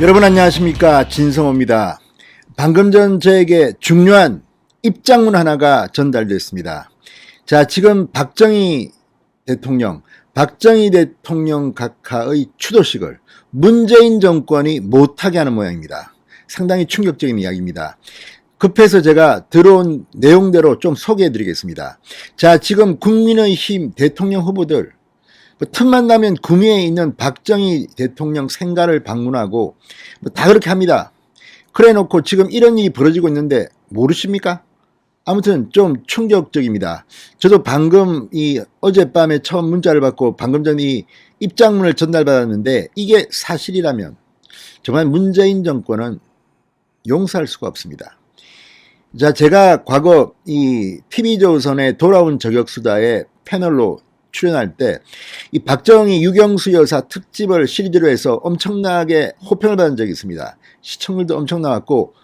여러분 안녕하십니까, 진성호입니다. 방금 전 저에게 중요한 입장문 하나가 전달됐습니다. 자, 지금 박정희 대통령 각하의 추도식을 문재인 정권이 못하게 하는 모양입니다. 상당히 충격적인 이야기입니다. 급해서 제가 들어온 내용대로 좀 소개해 드리겠습니다. 자, 지금 국민의힘 대통령 후보들 틈만 나면 구미에 있는 박정희 대통령 생가를 방문하고 다 그렇게 합니다. 그래 놓고 지금 이런 일이 벌어지고 있는데 모르십니까? 아무튼 좀 충격적입니다. 저도 방금 어젯밤에 처음 문자를 받고 방금 전 이 입장문을 전달받았는데 이게 사실이라면 정말 문재인 정권은 용서할 수가 없습니다. 자, 제가 과거 이 TV조선의 돌아온 저격수다의 패널로 출연할 때 이 박정희 유경수 여사 특집을 시리즈로 해서 엄청나게 호평을 받은 적이 있습니다. 시청률도 엄청 나왔고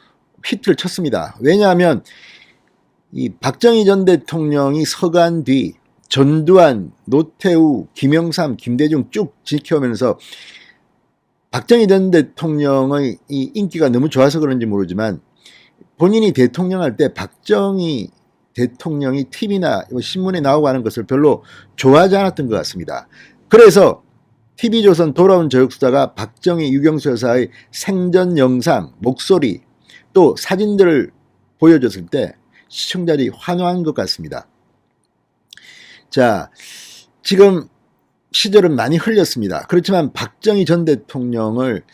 히트를 쳤습니다. 왜냐하면 이 박정희 전 대통령이 서간 뒤 전두환, 노태우, 김영삼, 김대중 쭉 지켜오면서 박정희 전 대통령의 이 인기가 너무 좋아서 그런지 모르지만 본인이 대통령 할 때 박정희 대통령이 TV나 신문에 나오고 하는 것을 별로 좋아하지 않았던 것 같습니다. 그래서 TV조선 돌아온 저격수다가 박정희 유경수 여사의 생전 영상, 목소리 또 사진들을 보여줬을 때 시청자들이 환호한 것 같습니다. 자, 지금 시절은 많이 흘렸습니다. 그렇지만 박정희 전 대통령을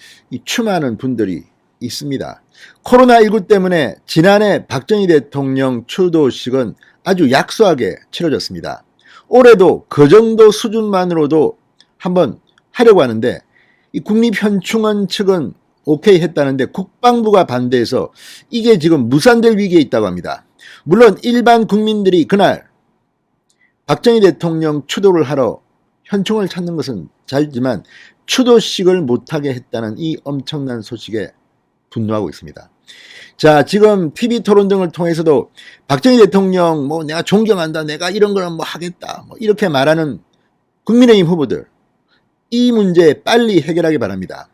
추모하는 분들이 있습니다. 코로나19 때문에 지난해 박정희 대통령 추도식은 아주 약소하게 치러졌습니다. 올해도 그 정도 수준만으로도 한번 하려고 하는데 이 국립현충원 측은 오케이 했다는데 국방부가 반대해서 이게 지금 무산될 위기에 있다고 합니다. 물론 일반 국민들이 그날 박정희 대통령 추도를 하러 현충원을 찾는 것은 잘지만 추도식을 못하게 했다는 이 엄청난 소식에 분노하고 있습니다. 자, 지금 TV 토론 등을 통해서도 박정희 대통령 내가 존경한다, 내가 이런 거는 하겠다, 이렇게 말하는 국민의힘 후보들, 이 문제 빨리 해결하기 바랍니다.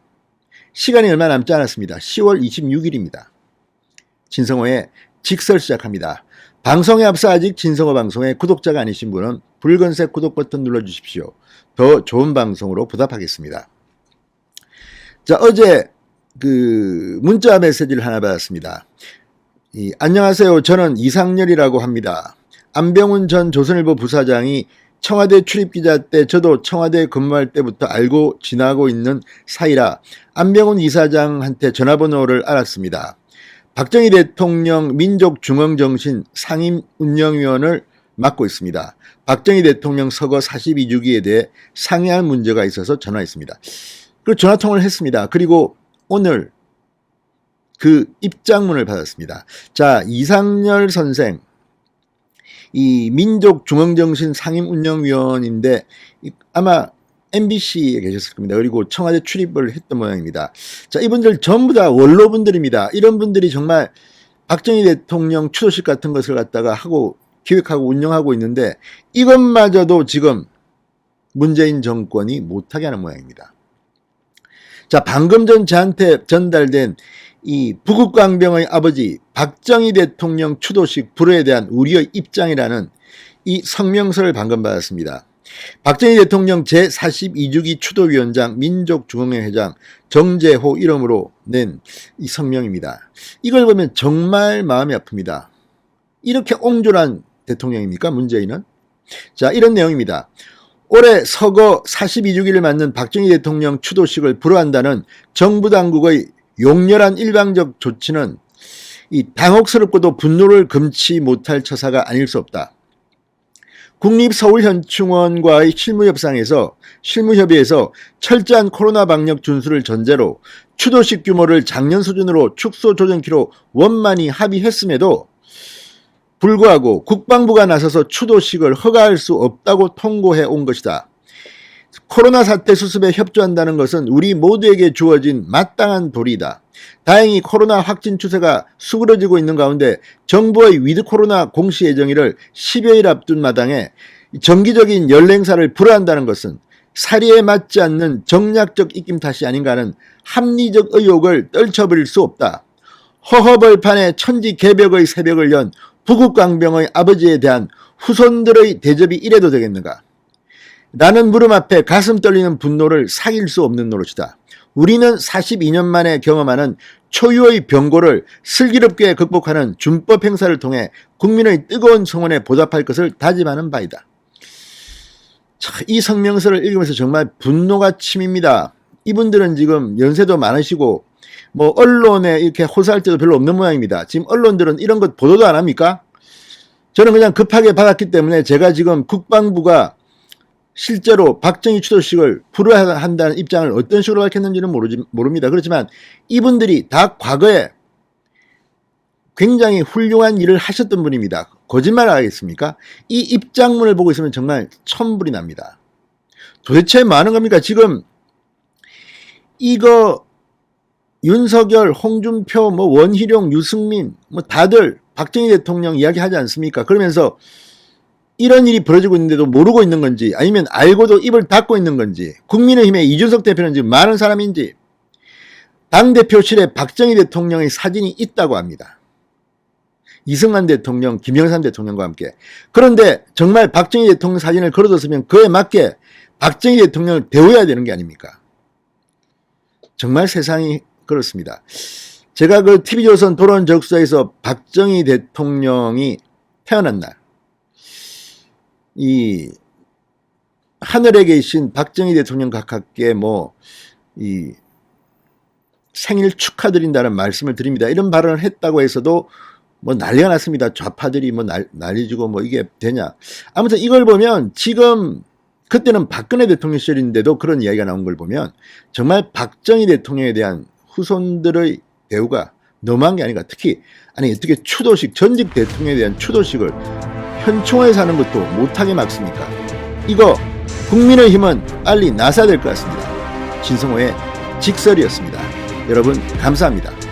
시간이 얼마 남지 않았습니다. 10월 26일입니다. 진성호의 직설 시작합니다. 방송에 앞서 아직 진성호 방송의 구독자가 아니신 분은 붉은색 구독 버튼 눌러주십시오. 더 좋은 방송으로 보답하겠습니다. 자, 어제 문자 메시지를 하나 받았습니다. 안녕하세요. 저는 이상렬이라고 합니다. 안병훈 전 조선일보 부사장이 청와대 출입기자 때 저도 청와대 근무할 때부터 알고 지나고 있는 사이라 안병훈 이사장한테 전화번호를 알았습니다. 박정희 대통령 민족중흥정신 상임운영위원을 맡고 있습니다. 박정희 대통령 서거 42주기에 대해 상의할 문제가 있어서 전화했습니다. 그리고 전화통화를 했습니다. 그리고 오늘 그 입장문을 받았습니다. 자, 이상렬 선생, 이 민족중흥정신 상임운영위원인데 아마 MBC에 계셨을 겁니다. 그리고 청와대 출입을 했던 모양입니다. 자, 이분들 전부 다 원로분들입니다. 이런 분들이 정말 박정희 대통령 추도식 같은 것을 갖다가 하고 기획하고 운영하고 있는데 이것마저도 지금 문재인 정권이 못하게 하는 모양입니다. 자, 방금 전 저한테 전달된 이 부국강병의 아버지 박정희 대통령 추도식 불허에 대한 우리의 입장이라는 이 성명서를 방금 받았습니다. 박정희 대통령 제42주기 추도위원장 민족중흥회 회장 정재호 이름으로 낸 이 성명입니다. 이걸 보면 정말 마음이 아픕니다. 이렇게 옹졸한 대통령입니까, 문재인은? 자, 이런 내용입니다. 올해 서거 42주기를 맞는 박정희 대통령 추도식을 불허한다는 정부 당국의 용렬한 일방적 조치는 이 당혹스럽고도 분노를 금치 못할 처사가 아닐 수 없다. 국립서울현충원과의 실무협의에서 철저한 코로나 방역 준수를 전제로 추도식 규모를 작년 수준으로 축소 조정키로 원만히 합의했음에도 불구하고 국방부가 나서서 추도식을 허가할 수 없다고 통고해 온 것이다. 코로나 사태 수습에 협조한다는 것은 우리 모두에게 주어진 마땅한 도리이다. 다행히 코로나 확진 추세가 수그러지고 있는 가운데 정부의 위드 코로나 공시 예정일을 10여일 앞둔 마당에 정기적인 연례 행사를 불허한다는 것은 사리에 맞지 않는 정략적 입김 탓이 아닌가 하는 합리적 의혹을 떨쳐버릴 수 없다. 허허벌판에 천지개벽의 새벽을 연 부국강병의 아버지에 대한 후손들의 대접이 이래도 되겠는가? 라는 물음 앞에 가슴 떨리는 분노를 사귈 수 없는 노릇이다. 우리는 42년 만에 경험하는 초유의 병고를 슬기롭게 극복하는 준법 행사를 통해 국민의 뜨거운 성원에 보답할 것을 다짐하는 바이다. 이 성명서를 읽으면서 정말 분노가 치밉니다. 이분들은 지금 연세도 많으시고 뭐 언론에 이렇게 호소할 때도 별로 없는 모양입니다. 지금 언론들은 이런 것 보도도 안 합니까? 저는 그냥 급하게 받았기 때문에 제가 지금 국방부가 실제로 박정희 추도식을 불허해야 한다는 입장을 어떤 식으로 밝혔는지는 모릅니다. 그렇지만 이분들이 다 과거에 굉장히 훌륭한 일을 하셨던 분입니다. 거짓말 하겠습니까? 이 입장문을 보고 있으면 정말 천불이 납니다. 도대체 뭐 하는 겁니까? 지금 이거 윤석열, 홍준표, 뭐 원희룡, 유승민 뭐 다들 박정희 대통령 이야기하지 않습니까? 그러면서 이런 일이 벌어지고 있는데도 모르고 있는 건지 아니면 알고도 입을 닫고 있는 건지 국민의힘의 이준석 대표는 지금 많은 사람인지 당대표실에 박정희 대통령의 사진이 있다고 합니다. 이승만 대통령, 김영삼 대통령과 함께. 그런데 정말 박정희 대통령 사진을 걸어뒀으면 그에 맞게 박정희 대통령을 대우해야 되는 게 아닙니까? 정말 세상이 그렇습니다. 제가 그 TV조선 토론적수에서 박정희 대통령이 태어난 날, 이 하늘에 계신 박정희 대통령 각하께 이 생일 축하드린다는 말씀을 드립니다. 이런 발언을 했다고 해서도 뭐 난리가 났습니다. 좌파들이 뭐 난리지고 뭐 이게 되냐. 아무튼 이걸 보면 지금 그때는 박근혜 대통령 시절인데도 그런 이야기가 나온 걸 보면 정말 박정희 대통령에 대한 후손들의 대우가 너무한 게 아닌가. 특히 아니 어떻게 추도식 전직 대통령에 대한 추도식을 현충원에 사는 것도 못하게 막습니까? 이거 국민의힘은 빨리 나서야 될 것 같습니다. 신성호의 직설이었습니다. 여러분 감사합니다.